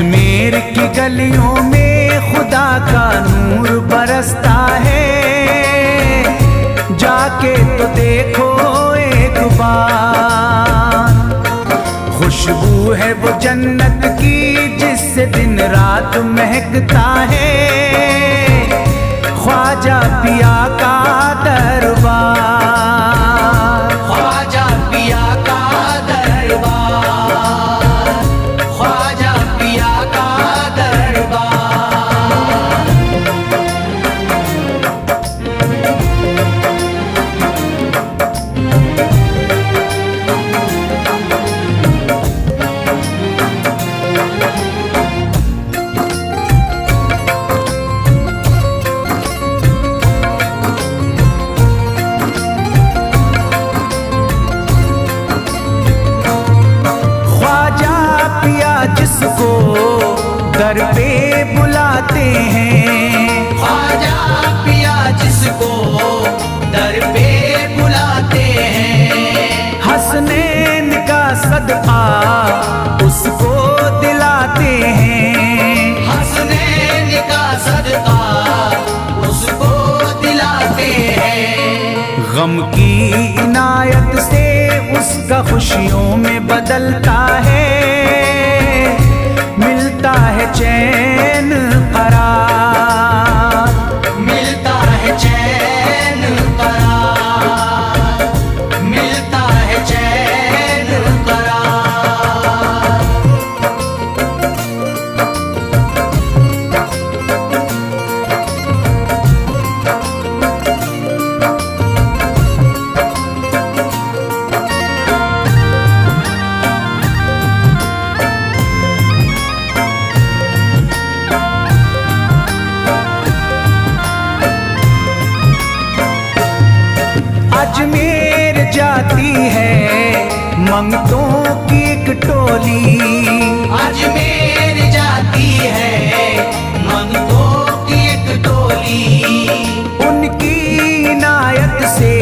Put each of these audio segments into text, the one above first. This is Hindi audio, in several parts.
अजमेर की गलियों में खुदा का नूर बरसता है, जाके तो देखो एक बार। खुशबू है वो जन्नत की जिससे दिन रात महकता है, ख्वाजा पिया का दरबार, ख्वाजा पिया का दरबार, ख्वाजा पिया का दरबार। जिसको दर पे बुलाते हैं, ख्वाजा पिया जिसको दर पे बुलाते हैं, हसनैन का सदका उसको दिलाते हैं, हसनैन का सदका उसको दिलाते हैं। गम की इनायत से उसका खुशियों में बदलता है, मिलता है चैन करार, मिलता है चैन करार, मिलता है चैन करार। अजमेर जाती है मंगतों की एक टोली, अजमेर जाती है मंगतों की एक टोली, उनकी इनायत से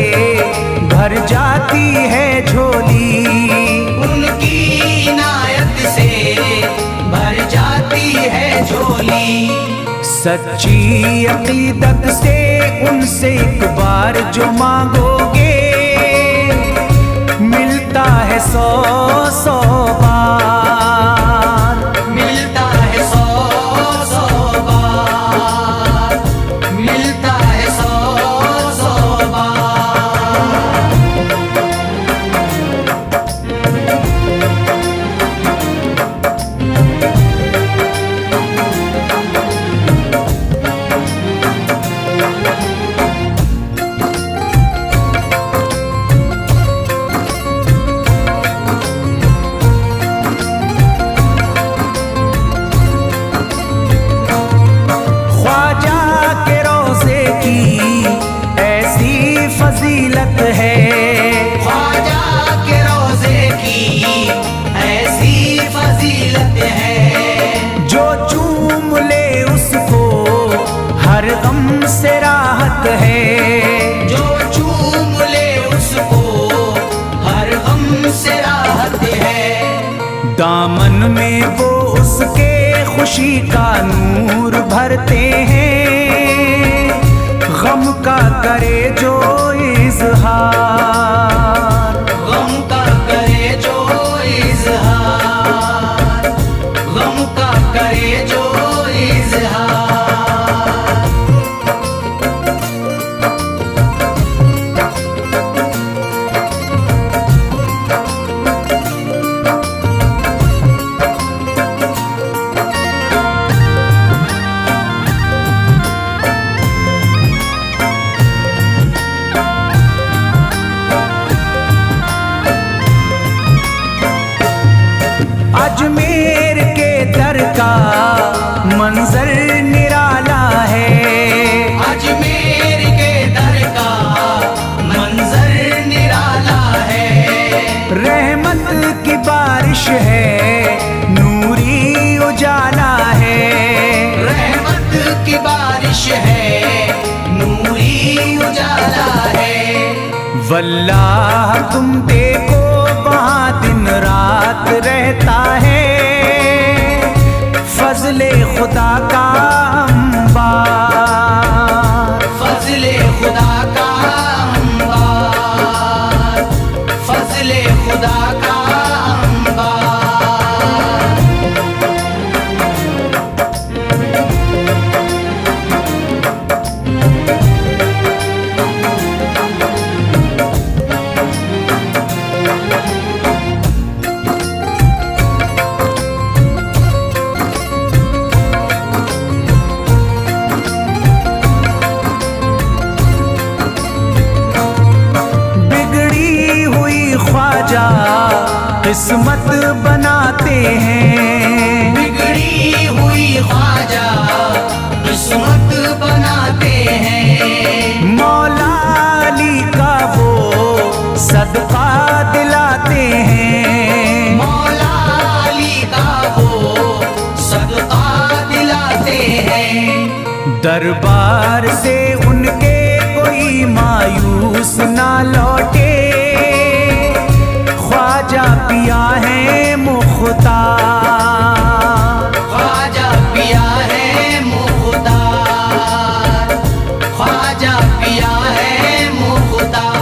भर जाती है झोली, उनकी इनायत से भर जाती है झोली। सच्ची अकीदत से उनसे एक बार जो मांगोगे, मिलता है 100 बार, मिलता है 100 बार, मिलता है 100 बार। फजीलत है ख्वाजा के रोज़े की ऐसी फजीलत है, जो चूम ले उसको हर गम से राहत है, जो चूम ले उसको हर गम से राहत है। दामन में वो उसके खुशी का नूर भरते हैं, गम का करे जो इज़हार, गम का करे जो इज़हार, गम का करे जो इज़हार। अजमेर के दर का मंजर निराला है, अजमेर के दर का मंजर निराला है। रहमत की बारिश है, नूरी उजाला है, रहमत की बारिश है, नूरी उजाला है। वल्लाह तुम देखो वहाँ दिन रात रहता है, फजले खुदा का अंबार, फजले खुदा का अंबार, फजले खुदा का अंबार। किस्मत बनाते हैं, बिगड़ी हुई ख्वाजा किस्मत बनाते हैं। मौला अली का वो सदका दिलाते हैं, मौला अली का वो सदका दिलाते हैं। दरबार से उनके कोई मायूस ना लौटे, ख्वाजा पिया है मुख्तार, ख्वाजा पिया है मुख्तार, ख्वाजा पिया है मुख्तार।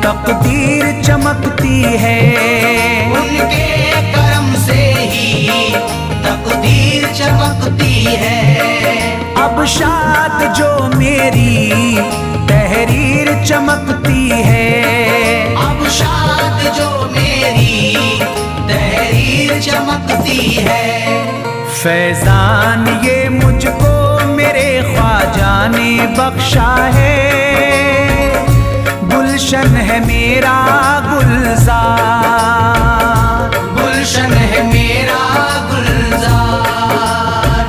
तकदीर चमकती है, उनके करम से ही तकदीर चमकती है। अब शाद जो मेरी तहरीर चमकती है, अब शाद जो मेरी तहरीर चमकती है। फैजान ये मुझको मेरे ख्वाजा ने बख्शा है, गुलशन है मेरा गुलजार, गुलशन है मेरा गुलजार,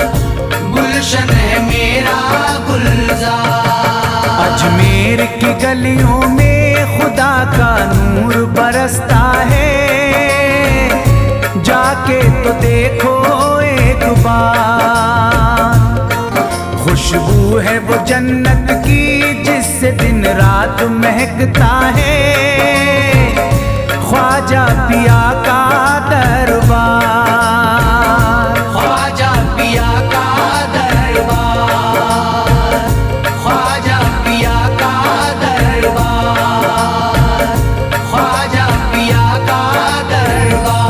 गुलशन है मेरा गुलजार। अजमेर की गलियों में खुदा का नूर बरसता है, जाके तो देखो एक बार। खुशबू है वो जन्नत की जिससे दिन रात महकता है, ख्वाजा पिया का दरबार, ख्वाजा पिया का दरबार, ख्वाजा पिया का दरबार, ख्वाजा पिया का दरबार।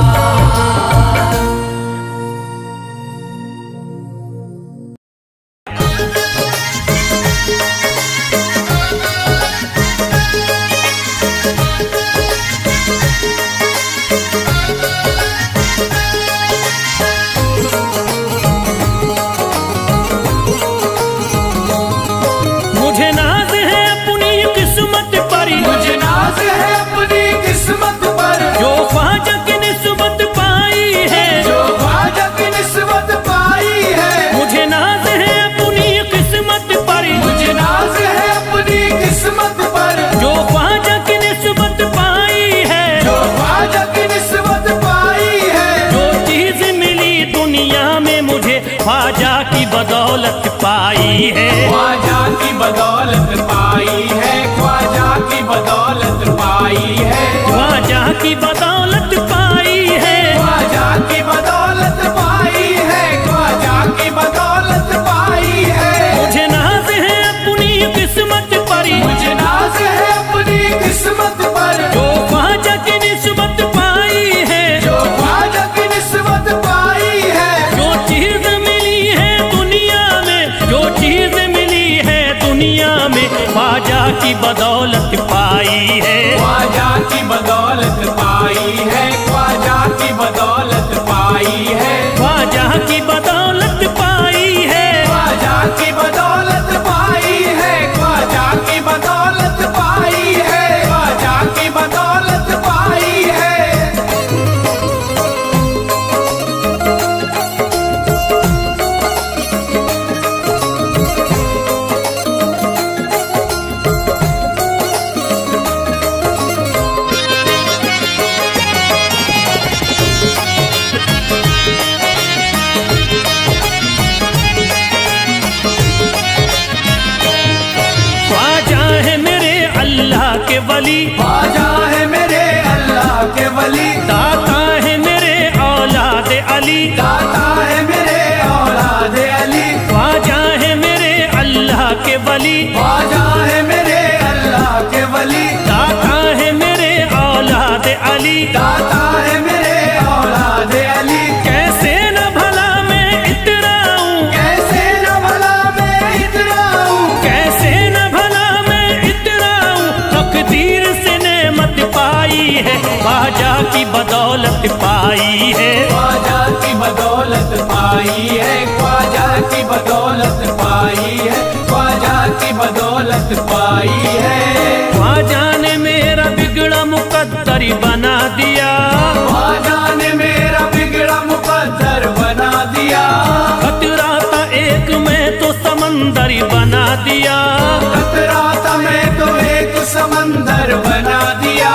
ख्वाजा की बदौलत पाई है, ख्वाजा की बदौलत पाई है, ख्वाजा की बदौलत पाई है, ख्वाजा की बदौलत पाई है, ख्वाजा की बदौलत पाई है, ख्वाजा की बदौलत पाई है। मुझे नाज है अपनी किस्मत पर, मुझे नाज है अपनी किस्मत पर, जो ख्वाजा की निस्बत पाई है, जो ख्वाजा की निस्बत पाई है। जो चीज मिली है दुनिया में, जो चीज मिली है दुनिया में, ख्वाजा की बदौलत पाई है, ख्वाजा की बदौलत पाई है, ख्वाजा की बदौलत पाई है, ख्वाजा की बदौलत पाई है, ख्वाजा की बदौलत पाई है, ख्वाजा की बदौलत पाई है, ख्वाजा की बदौलत पाई है। है मेरे अल्लाह के वली, ख्वाजा है मेरे अल्लाह के वली, दाता है मेरे औलाद अली, दाता है मेरे औलाद अली, ख्वाजा है मेरे अल्लाह के वली, ख्वाजा है मेरे अल्लाह के वली, दाता है मेरे औलाद अली, दाता है मेरे औलाद अली। कैसे न भला मैं इतराऊं, कैसे न भला मैं इतराऊं, कैसे न भला मैं इतराऊं, तकदीर से नेमत पाई है, ख्वाजा की बदौलत पाई है, ख्वाजा की बदौलत पाई है, ख्वाजा की बदौलत पाई है, ख्वाजा की बदौलत पाई है। ख्वाजा ने मेरा बिगड़ा मुकद्दर बना दिया, ख्वाजा ने मेरा बिगड़ा मुकद्दर बना दिया, खतरा था एक मैं तो समंदर बना दिया, खतरा था मैं तो एक समंदर बना दिया।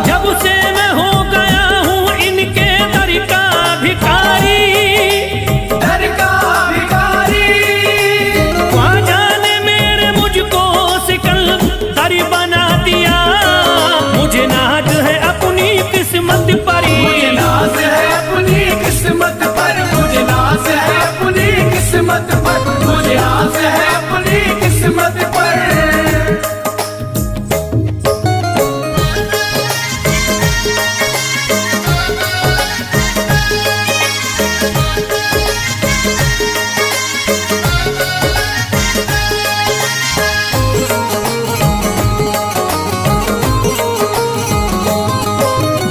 जब से मैं हो गया हूँ इनके दर का भिखारी, दर का भिखारी, ख्वाजा ने मेरे मुझको सिकंदर बना दिया, मुझे नाज है अपनी किस्मत पर, मुझे नाज है अपनी किस्मत पर, मुझे नाज है अपनी किस्मत पर, मुझे नाज है अपनी किस्मत पर।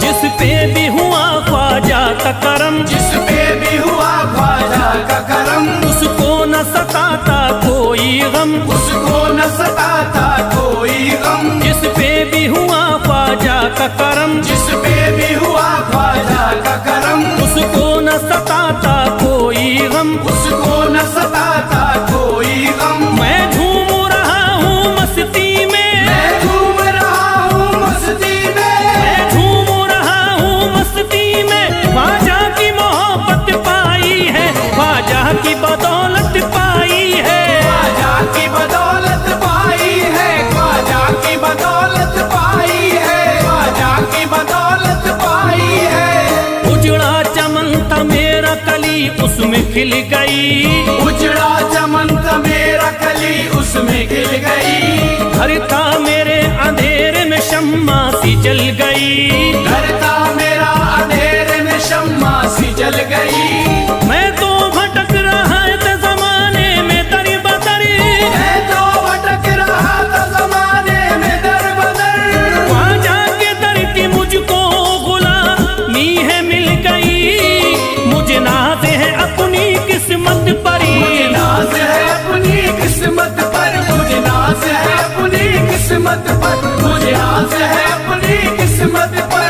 जिस पे भी हुआ ख्वाजा का करम, जिस पे भी हुआ ख्वाजा का करम, उसको न सताता कोई गम, उसको न सताता कोई गम। जिस पे भी हुआ ख्वाजा का करम, जिस पे भी हुआ ख्वाजा का करम, उसको न सताता कोई गम, उसको न सताता कोई गम। मैं झूम रहा हूँ मस्ती में, मैं झूम रहा हूँ मस्ती में, मैं झूम रहा हूँ मस्ती में, ख्वाजा की मोहब्बत पाई है, ख्वाजा की बदौलत पाई है, ख्वाजा की बदौलत पाई है, ख्वाजा की बदौलत पाई है, ख्वाजा की बदौलत पाई है। उजड़ा चमन था मेरा कली उसमें खिल गई, उजड़ा चमन था मेरा कली उसमें खिल गई, घर था मेरे अंधेरे में शम्मा सी जल गई, घर था मेरा अंधेरे में शम्मा सी जल गई। मैं तो भटक रहा था जमाने में दर बदर, मैं तो भटक रहा था जमाने में दर बदर, ख्वाजा के दर की मुझको गुलामी है मिल गई, मुझे नाज है अपनी किस्मत पर, मुझे नाज है अपनी किस्मत पर, मुझे नाज है अपनी किस्मत पर, मुझे नाज है अपनी किस्मत पर।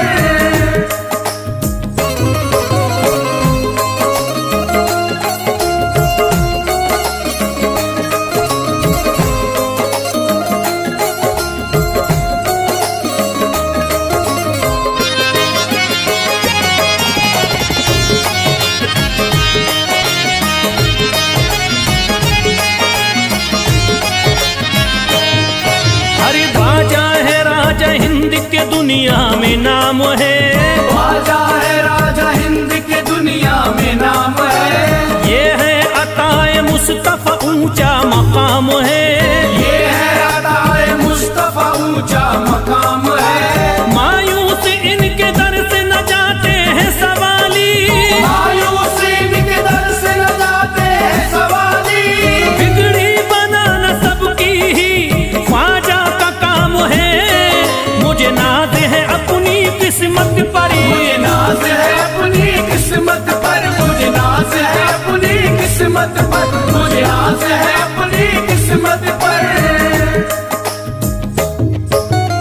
अरे ख्वाजा है राजा हिंद के दुनिया में नाम है, ख्वाजा है राजा हिंद के दुनिया में नाम है, ये है अताए मुस्तफा ऊंचा मकाम है, ये है अताए मुस्तफा ऊंचा मकाम है। मायूस इनके दर से न जाते हैं सवाली, मायूस इनके दर से न जाते हैं सवाली, बिगड़ी बनाना सबकी ही ख्वाजा का काम है, मुझे नाज है अपनी किस्मत पर, मुझे नाज है अपनी किस्मत पर, मुझे नाज है अपनी किस्मत पर, मुझे नाज है अपनी किस्मत पर।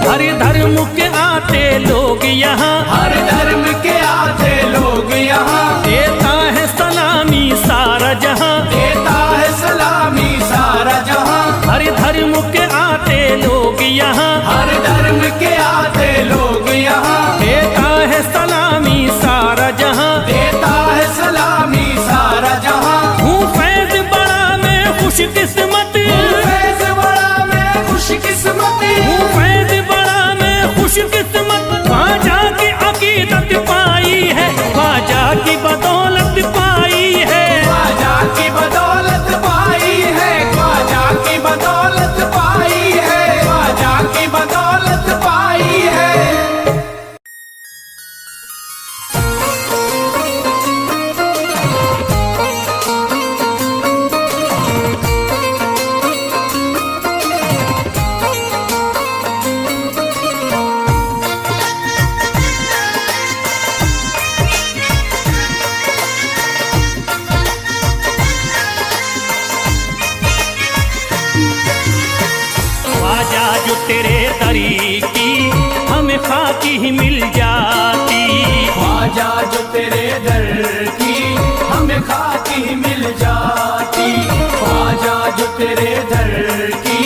हर धर्म के आते लोग यहाँ, हर धर्म के आते लोग यहाँ, देता है सलामी सारा जहाँ, देता है सलामी सारा जहाँ। हर धर्म के आते लोग यहाँ, हर धर्म के आते लोग यहाँ, देता है सलामी सारा जहाँ, देता है सलामी सारा जहाँ। हूँ फैज बड़ा मैं खुश किस्मत, फैज़ बड़ा मैं खुश किस्मती, हूँ फैज बड़ा मैं खुशकिस्मत, ख्वाजा की अकीदत पाई है, ख्वाजा की बदौलत पाई है, ख्वाजा की बदौलत पाई है, ख्वाजा की बदौलत पाई है, ख्वाजा की बदौलत पाई है। ख्वाजा जो तेरे दरी की हमें खाकी ही मिल जाती, ख्वाजा जो तेरे दर की हमें खाकी ही मिल जाती, ख्वाजा जो तेरे दर की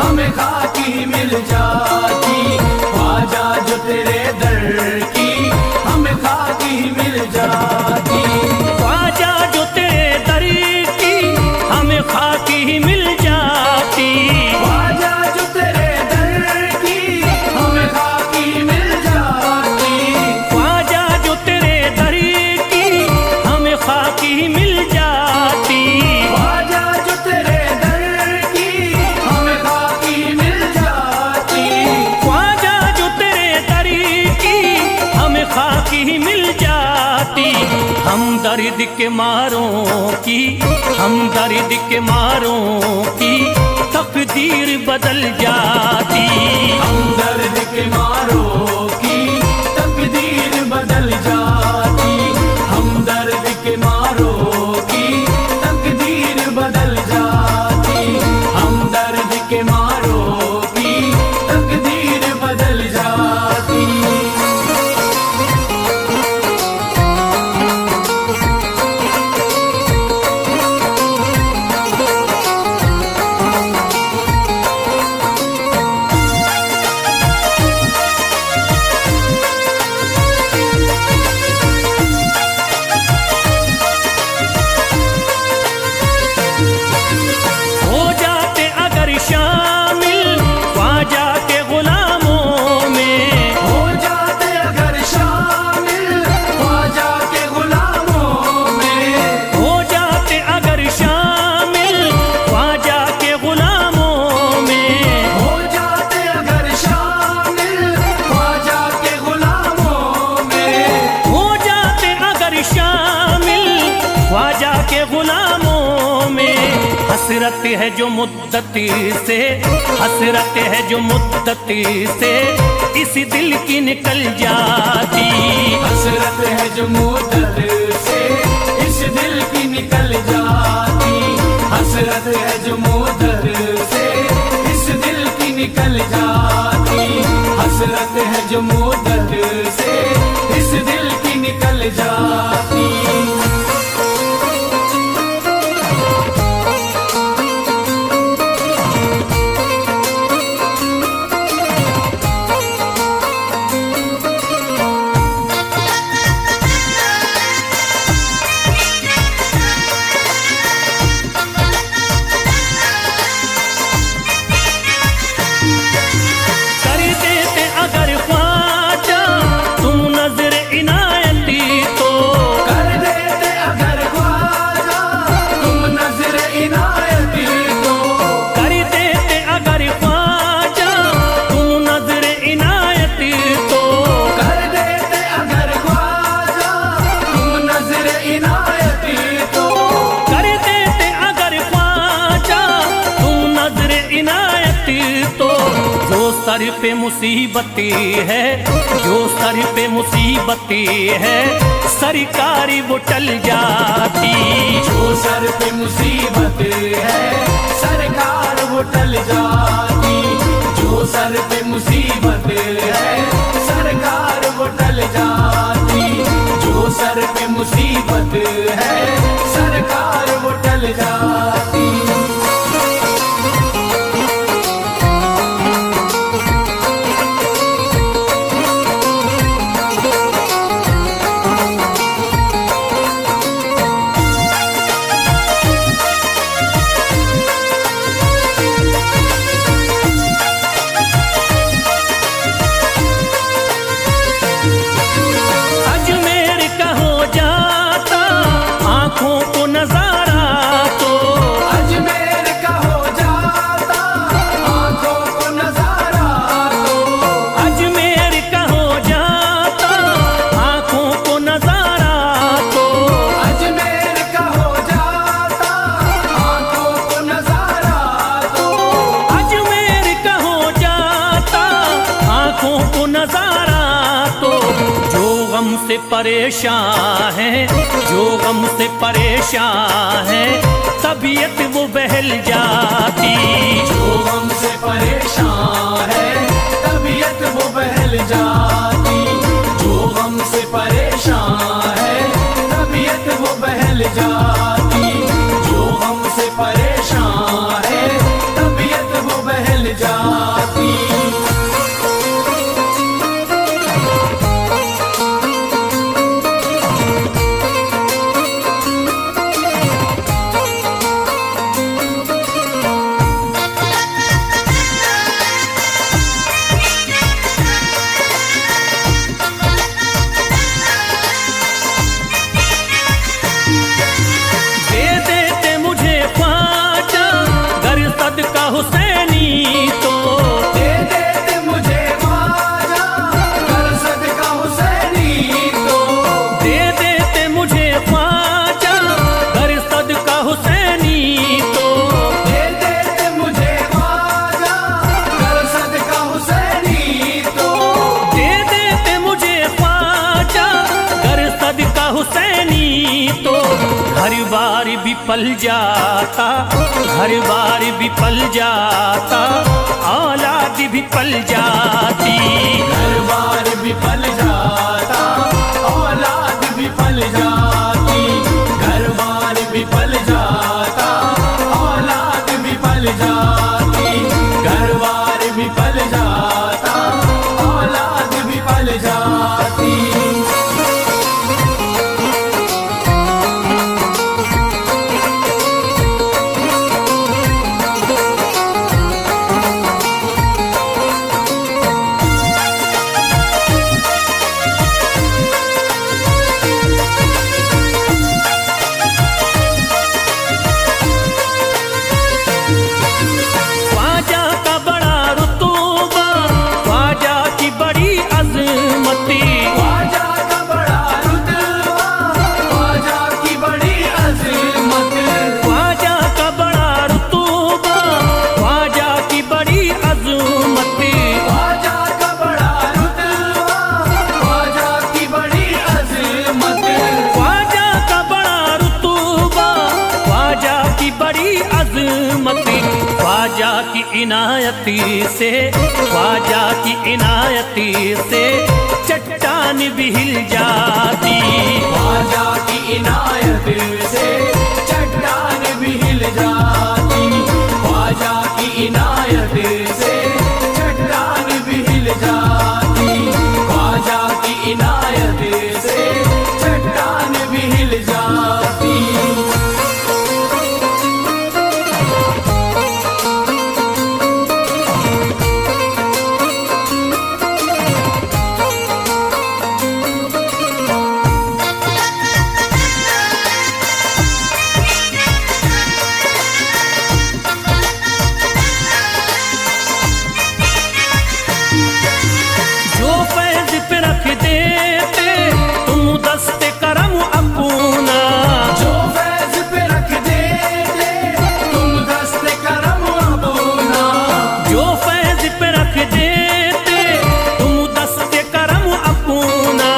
हमें खाकी ही मिल जाती, ख्वाजा जो तेरे दर की हमें खाकी ही मिल जाती, ख्वाजा जो तेरे दर की हमें खाकी ही मिल जाती, ख्वाजा जो तेरे दर की हमें खाकी मिल जाती, ख्वाजा जो तेरे दर की हमें खाकी ही मिल जाती, ख्वाजा जो तेरे दर की हमें खाकी मिल जाती, ख्वाजा जो तेरे दर की हमें खाकी ही मिल जाती। हम दर्द के मारों की, हम दर्द के मारों की तकदीर बदल जाती, हम दर्द के मारों की तकदीर बदल जाती, हम दर्द के मारों की तकदीर बदल जाती, हम दर्द के मारों की तकदीर बदल जाती। हो जाते अगर शामिल ख्वाजा के गुलामों में, हो जाते अगर शामिल ख्वाजा के गुलामों में, हो जाते अगर शामिल ख्वाजा के गुलामों में, हो जाते अगर शामिल ख्वाजा के गुलामों में, हो जाते अगर शामिल ख्वाजा के गुलामों में। हसरत है जो मुद्दती से, हसरत है जो मुद्दती से इस दिल की निकल जाती, हसरत है जो मुद्दत से इस दिल की निकल जाती, हसरत है जो मुद्दत से इस दिल की निकल जाती, हसरत है जो मुद्दत से इस दिल की निकल जाती। कर देते अगर ख्वाजा तुम नजर इनायती तो, कर देते अगर ख्वाजा तुम नजर इनायती तो, कर देते अगर ख्वाजा तुम नजर इनायती तो, कर देते अगर ख्वाजा तुम नजर इनायती तो, कर देते अगर ख्वाजा तुम नजर इनायती तो। जो सर पे मुसीबती है, जो सर पे मुसीबती है सरकारी वो टल जाती, जो सर पे मुसीबत है सरकार वो टल जाती, जो सर पे मुसीबत है सरकार वो टल जाती, जो सर पे मुसीबत है सरकार वो टल जाती। से परेशान है, जो गम से परेशान है, तबीयत वो बहल जाती। जो हमसे परेशान है तबीयत वो बहल जाती। जो हमसे परेशान है तबीयत वो बहल जाती। जो हमसे परेशान है तबीयत वो बहल जाती। दे देते मुझे ख्वाजा गर सदका हुसैनी तो, दे देते मुझे ख्वाजा कर सदका हुसैनी तो। दे देते मुझे ख्वाजा गर सदका हुसैनी तो, दे देते मुझे ख्वाजा कर सदका हुसैनी तो। दे देते मुझे ख्वाजा गर सदका हुसैनी तो। घर बार भी पल जाता, घर बार भी पल जाता, औलाद भी पल जाती। घर बार भी पल जाता औलाद भी पल जाती। घर बार भी पल जाता औलाद भी पल जाती। घर बार भी पल जाता औलाद भी पल जाती। ख्वाजा का बड़ा रुतबा, ख्वाजा की बड़ी अजमती। ख्वाजा का बड़ा रुतबा ख्वाजा की बड़ी अज़मत। ख्वाजा का बड़ा रुतबा, ख्वाजा की बड़ी अजमती। ख्वाजा का बड़ा रुतबा ख्वाजा की बड़ी अज़मत। ख्वाजा का बड़ा रुतबा, ख्वाजा की बड़ी अजमती। ख्वाजा की इनायती से, ख्वाजा की इनायती से चट्टान भी हिल जाती। ख्वाजा की इनायत से चट्टान भी हिल जाती। ख्वाजा की इनायत से चट्टान भी हिल जाती। ख्वाजा की इनायत से चट्टान भी हिल जाती। जो फैज पे रख देते तुम दस्ते करम अपना। जो फैज पे रख देते तुम दस्ते करम अपना। जो फैज पे रख देते तुम दस्ते करम अपना।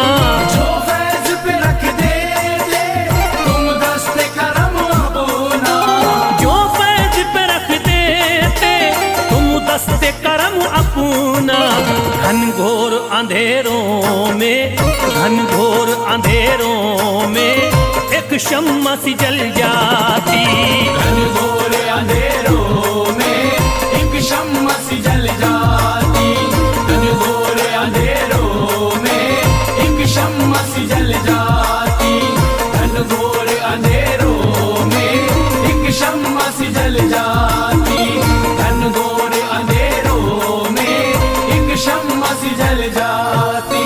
जो फैज पे रख देते तुम दस्ते करम अपना। जो फैज पे रख देते तुम दस्ते करम अपना। घनघोर अंधेरों में, घनघोर अंधेरों में एक शम्मा सी जल जाती। घनघोर अंधेरों में एक शम्मा सी जल जाती। घनघोर अंधेरों में एक शम्मा सी जल जाती। घनघोर अंधेरों में एक शम्मा सी जल जाती। घनघोर अंधेरों में एक शम्मा सी जल जाती।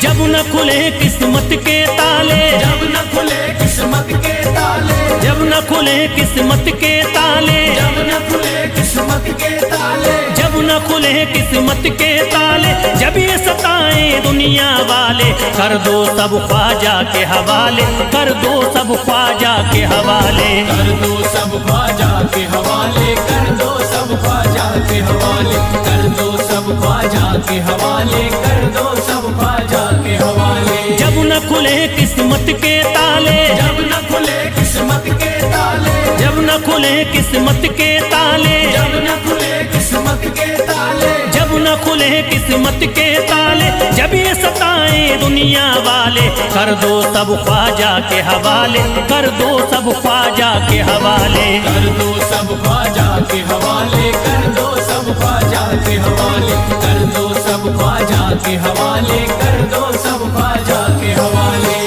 जब न खुले किस्मत के ताले, जब न खुले किस्मत के ताले, जब न खुले किस्मत के ताले, जब न खुले किस्मत के ताले, जब न खुले किस्मत के ताले, जब ये सताएं दुनिया वाले, कर दो सब ख्वाजा के हवाले, कर दो सब ख्वाजा के हवाले, कर दो सब ख्वाजा के हवाले, कर दो सब ख्वाजा के हवाले, कर दो सब ख्वाजा के हवाले, कर दो सब ख्वाजा के हवाले। जब न खुले किस्मत के ताले, जब न खुले किस्मत के ताले, जब न खुले किस्मत के ताले, जब न खुले किस्मत के ताले, जब न खुले किस्मत के ताले, जब ये सताएं दुनिया वाले, कर दो सब ख्वाजा के हवाले, कर दो सब ख्वाजा के हवाले, कर दो सब ख्वाजा के हवाले, कर दो सब ख्वाजा के हवाले, कर दो सब ख्वाजा के हवाले, कर दो सब ख्वाजा के हवाले।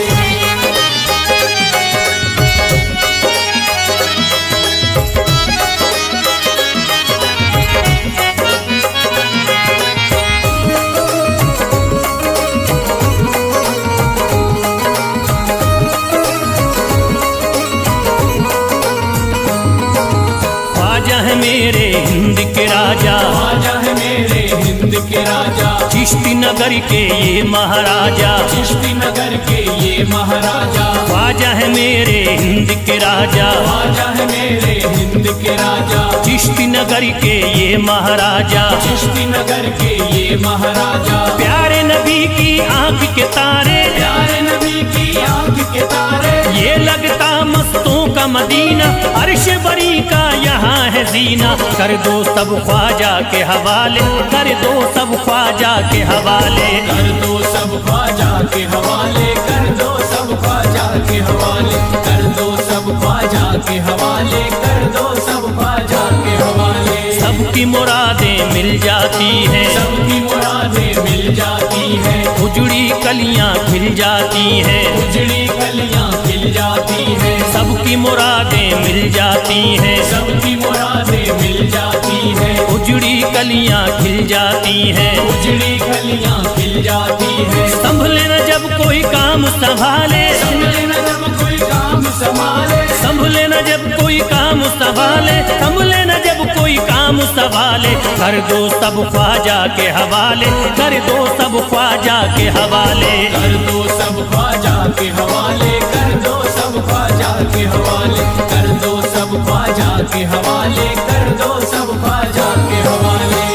ख्वाजा है मेरे हिंद के राजा, ख्वाजा है मेरे हिंद के राजा, चिश्ती नगर के ये महाराजा, चिश्ती नगर के ये महाराजा, ख्वाजा है मेरे हिंद के राजा, ख्वाजा है मेरे हिंद के राजा, चिश्ती नगर के ये महाराजा, चिश्ती नगर के ये महाराजा, प्यारे नबी की आंख के तारे, प्यारे नबी की आंख के तारे, ये लगता मस्तों का मदीना, अर्श बरी का यहाँ है जीना, कर दो सब ख्वाजा के हवाले, कर दो सब ख्वाजा के हवाले, कर दो सब ख्वाजा के हवाले, कर दो सब ख्वाजा के हवाले, कर दो सब ख्वाजा के हवाले, कर दो सब ख्वाजा के हवाले। सबकी मुरादें मिल जाती हैं, सबकी मुरादें मिल जाती हैं, उजड़ी कलियां खिल जाती हैं, उजड़ी कलियां खिल जाती हैं, सबकी मुरादें मिल जाती हैं, सबकी मुरादें मिल जाती हैं, उजड़ी कलियां खिल जाती हैं, उजड़ी कलियां खिल जाती हैं। संभले न जब कोई काम संभाले, संभले न जब कोई काम संभाले, संभले न जब कोई काम संभाले, संभले न जब कोई काम संभाले, कर दो सब ख्वाजा के हवाले, कर दो सब ख्वाजा के हवाले, कर दो सब ख्वाजा के हवाले, कर दो सब ख्वाजा के हवाले, कर दो सब ख्वाजा के हवाले, कर दो सब ख्वाजा के हवाले।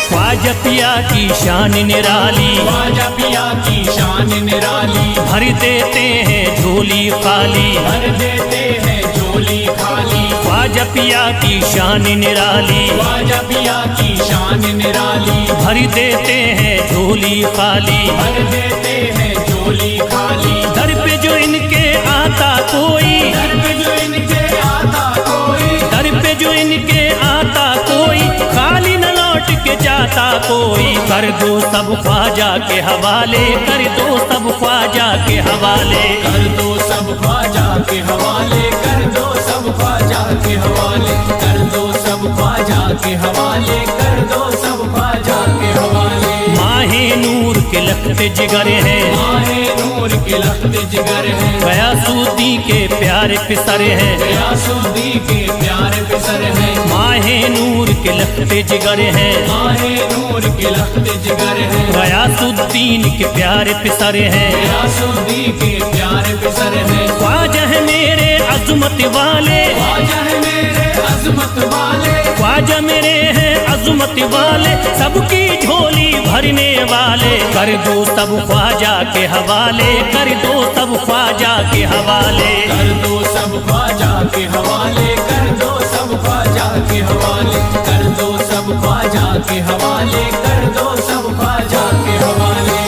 ख्वाजा पिया की शान निराली, ख्वाजा पिया की शान निराली, भर देते हैं झोली खाली, भर देते हैं झोली खाली, ख्वाजा पिया की शान निराली, ख्वाजा पिया की शान निराली, भर देते हैं झोली खाली, भर देते हैं झोली खाली, दर पे जो इनके आता कोई, दर पे जो इनके आता कोई, दर पे जो इनके आता कोई, खाली न लौट के जाता कोई, कर दो सब ख्वाजा के हवाले, कर दो सब ख्वाजा के हवाले, कर दो सब ख्वाजा के हवाले, कर दो सब ख्वाजा के हवाले, कर दो सब ख्वाजा के हवाले, कर दो सब ख्वाजा के हवाले। माहे नूर के लखते जिगर हैं, माहे नूर के लखते जिगर हैं, गयासुद्दी के प्यारे पिसर हैं, गयासुद्दी के प्यारे पिसर हैं, माहे नूर के लखते जिगर हैं, माहे नूर के लखते जिगर हैं, गयासुद्दीन के प्यारे पिसर हैं, गयासुद्दी के प्यारे पिसर हैं। ख्वाजा है मेरे अजमत वाले, ख्वाजा है मेरे अजमत वाले, ख्वाजा मेरे हैं अजमत वाले, सबकी झोली भरने वाले, कर दो सब ख्वाजा के हवाले, कर दो सब ख्वाजा के हवाले, कर दो सब ख्वाजा के हवाले, कर दो सब ख्वाजा के हवाले, कर दो सब ख्वाजा के हवाले, कर दो सब ख्वाजा के हवाले।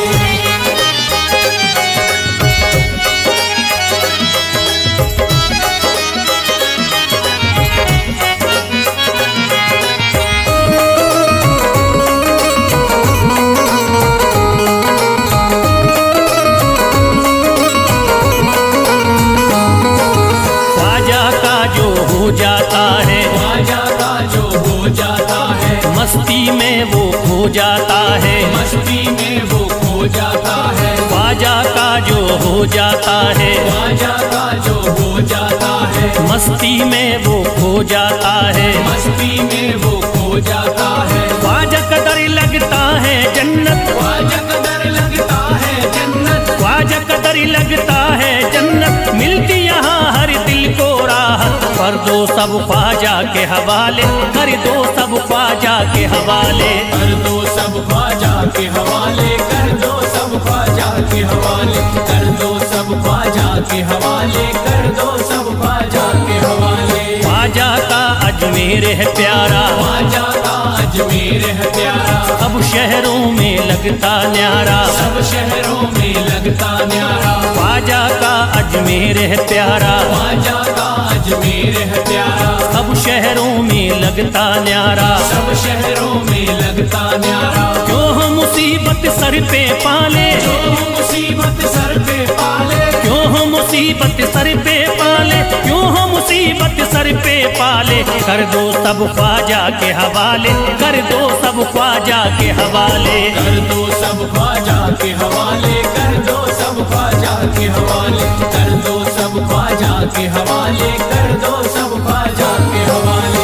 जाता है, ख्वाजा का जो हो जाता है, मस्ती में वो खो जाता है, मस्ती में वो खो जाता है, ख्वाजा का जो हो जाता है, ख्वाजा का जो हो जाता है, मस्ती में वो खो जाता है, मस्ती में वो खो जाता है, ख्वाजा कदर लगता है जन्नत, ख्वाजा कदर लगता है जन्नत, ख्वाजा कदर लगता है जन्नत, मिलती यहाँ हर दिल को राहत, कर दो सब ख्वाजा के हवाले, कर दो सब ख्वाजा के हवाले, कर दो सब ख्वाजा के हवाले, कर दो सब ख्वाजा के हवाले, कर दो सब ख्वाजा के हवाले, कर दो सब ख्वाजा के हवाले। ख्वाजा का अजमेर है प्यारा, ख्वाजा का अजमेर है प्यारा, सब शहरों में लगता न्यारा, सब शहरों में लगता न्यारा, ख्वाजा का अजमेर है प्यारा, ख्वाजा का अजमेर है प्यारा, सब शहरों में लगता न्यारा, सब शहरों में लगता न्यारा, क्यों हम मुसीबत सर पे पाले, जो मुसीबत सर पे पाले, क्यों हम मुसीबत सर पे पाले, क्यों हम मुसीबत सर पे पाले, कर दो सब ख्वाजा के हवाले, कर दो सब ख्वाजा के हवाले, कर दो सब ख्वाजा के हवाले, कर दो सब ख्वाजा के हवाले, कर दो सब ख्वाजा के हवाले, कर दो सब ख्वाजा के हवाले।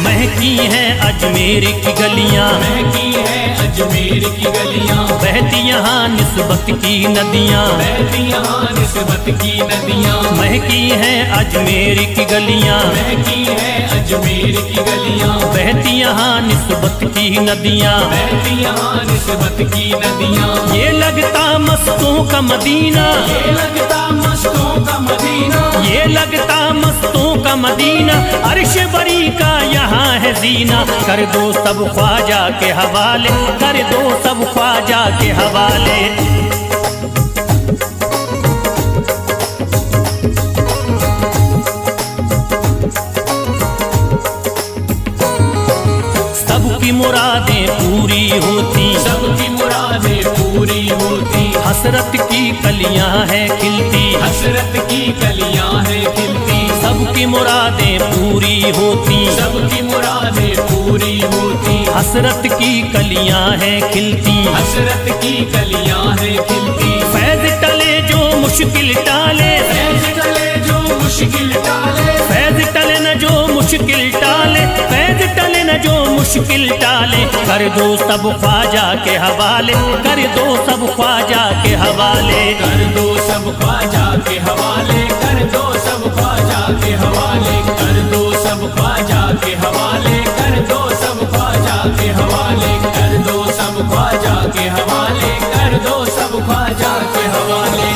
महकी हैं अजमेर की गलियां, महकी है अजमेर की गलियां, बहती यहाँ निस्बत की नदियां, बहती यहाँ निस्बत की नदियां, महकी हैं अजमेर की गलियां, महकी है अजमेर की गलियां, बहती यहाँ निस्बत की नदियां, बहती यहाँ निस्बत की नदियां, ये लगता मस्तों का मदीना, ये लगता मस्तों का मदीना, ये लगता मस्तों का मदीना, अर्श बरी का यहाँ है जीना, कर दो सब ख्वाजा के हवाले, कर दो सब ख्वाजा के हवाले। सबकी मुरादें पूरी होती, सबकी मुरादें पूरी होती, हसरत की कलियां हैं खिलती, हसरत की कलियां हैं खिलती, सबकी मुरादें पूरी होती, सबकी मुरादें पूरी होती, हसरत की कलियां हैं खिलती, हसरत की कलियां हैं खिलती, फैज टले जो मुश्किल टाले, फैज टले जो मुश्किल टाले, फैज टले न जो मुश्किल टाले, फैज टले न जो मुश्किल टाले, कर दो सब ख्वाजा के हवाले, कर दो सब ख्वाजा के हवाले, कर दो सब ख्वाजा के हवाले, कर दो सब ख्वाजा के हवाले, कर दो सब ख्वाजा के हवाले, कर दो सब ख्वाजा के हवाले, कर दो सब ख्वाजा के हवाले, कर दो सब ख्वाजा के हवाले।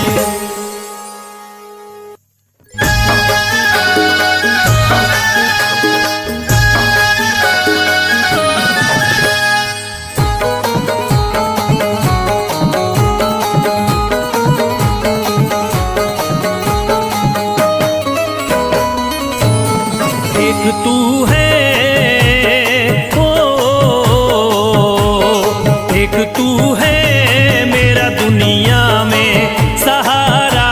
एक तू है ओ, एक तू है मेरा दुनिया में सहारा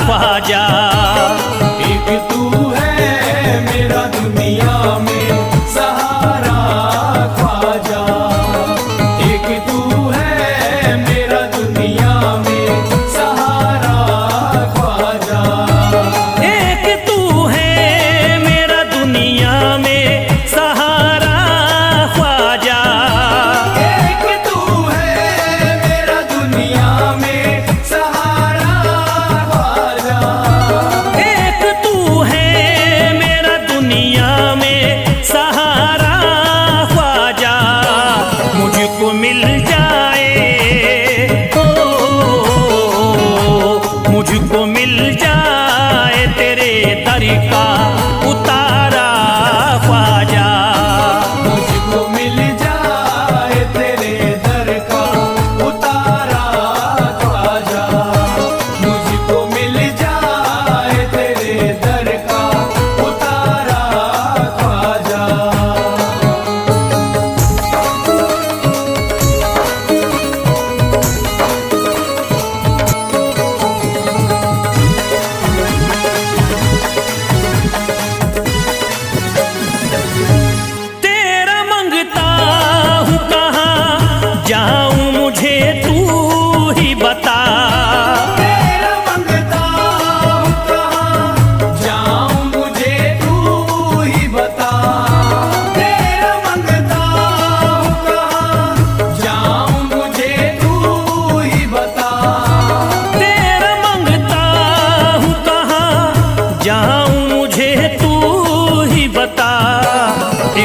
ख्वाजा, एक तू है मेरा दुनिया में सहारा ख्वाजा, एक तू है मेरा दुनिया में सहारा ख्वाजा, एक तू है मेरा दुनिया में सहारा ख्वाजा, एक तू है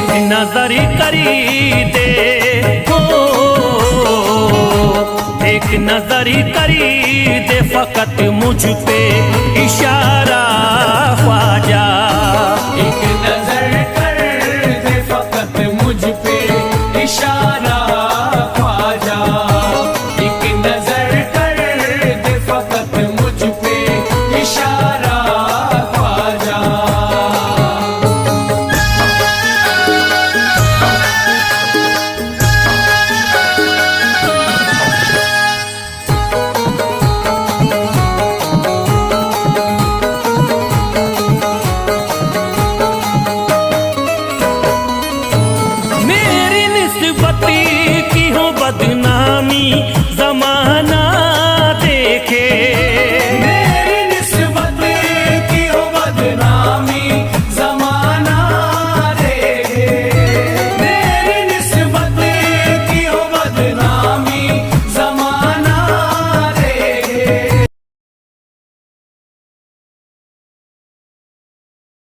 एक नजर करी दे हो, एक नजर करी दे फकत मुझ पे इशारा